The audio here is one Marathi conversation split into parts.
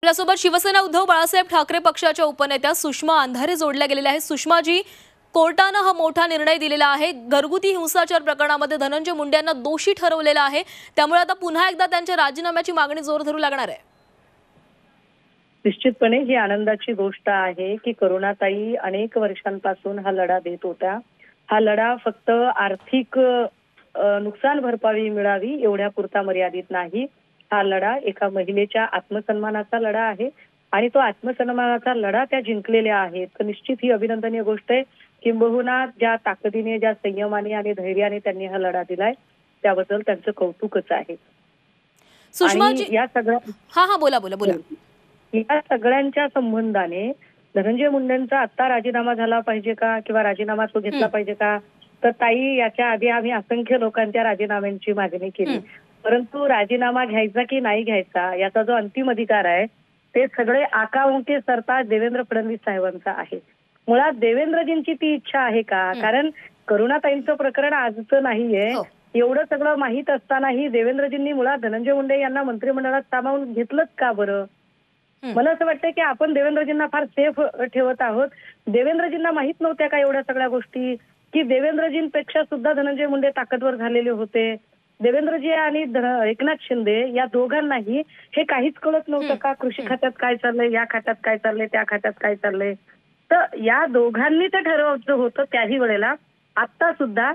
आपल्यासोबत शिवसेना उद्धव बाळासाहेब ठाकरे पक्षाच्या उपनेत्या सुषमा अंधारे जोडल्या गेलेल्या आहेत। सुषमाजी, कोर्टाने हा मोठा निर्णय दिलेला आहे। घरगुती हिंसाचार प्रकरणामध्ये धनंजय मुंडे यांना दोषी ठरवलेला आहे, त्यामुळे आता पुन्हा एकदा त्यांच्या राजीनाम्याची मागणी जोर धरू लागणार आहे। निश्चितपणे ही आनंदाची गोष्ट आहे की करुणाताई अनेक वर्षांपासून हा लढा देत होत्या। हा लढा फक्त आर्थिक नुकसान भरपाई मिळावी एवढ्या पुरता मर्यादित नाही। हा लढा एका महिलेच्या आत्मसन्मानाचा लढा आहे आणि तो आत्मसन्मानाचा लढा त्या जिंकलेल्या आहेत। तर निश्चित ही अभिनंदनीय गोष्ट आहे। किंबहुना ज्या ताकदीने, ज्या संयमाने आणि धैर्याने त्यांनी हा लढा दिलाय त्याबद्दल त्यांचं कौतुकच आहे। सुषमाजी, या सगळ्या हा बोला बोला बोला। या सगळ्यांच्या संबंधाने धनंजय मुंडेंचा आता राजीनामा झाला पाहिजे का किंवा राजीनामा तो घेतला पाहिजे का, तर ताई याच्या आधी आम्ही असंख्य लोकांच्या राजीनाम्यांची मागणी केली, परंतु राजीनामा घ्यायचा की नाही घ्यायचा याचा जो अंतिम अधिकार आहे ते सगळे आकांकी सरकार देवेंद्र फडणवीस साहेबांचा आहे। मुळात देवेंद्रजींची ती इच्छा आहे का? कारण करुणाताईंचं प्रकरण आजचं नाहीये। एवढं सगळं माहित असतानाही देवेंद्रजींनी मुळात धनंजय मुंडे यांना मंत्रिमंडळात सामावून घेतलंच का बरं? मला असं वाटतं की आपण देवेंद्रजींना फार सेफ ठेवत आहोत। देवेंद्रजींना माहित नव्हत्या का एवढ्या सगळ्या गोष्टी, की देवेंद्रजींपेक्षा सुद्धा धनंजय मुंडे ताकदवर झालेले होते। देवेंद्रजी आणि एकनाथ शिंदे या दोघांनाही हे काहीच कळत नव्हतं का? कृषी खात्यात काय चाललंय, या खात्यात काय चाललंय, त्या खात्यात काय चाललंय? तर या दोघांनी ते ठरवायचं होतं त्याही वेळेला। आता सुद्धा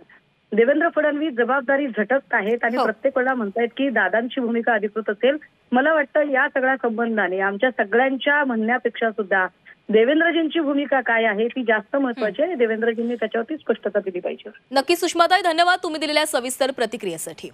देवेंद्र फडणवीस जबाबदारी झटकत आहेत आणि प्रत्येक वेळेला म्हणतायत की दादांची भूमिका अधिकृत असेल। मला वाटतं या सगळ्या संबंधाने आमच्या सगळ्यांच्या म्हणण्यापेक्षा सुद्धा देवेंद्रजींची भूमिका काय आहे ती जास्त महत्त्वाची आहे। देवेंद्रजींनी त्याच्यावरती स्पष्टता दिली पाहिजे। नक्की सुषमाताई, धन्यवाद तुम्ही दिलेल्या सविस्तर प्रतिक्रियेसाठी।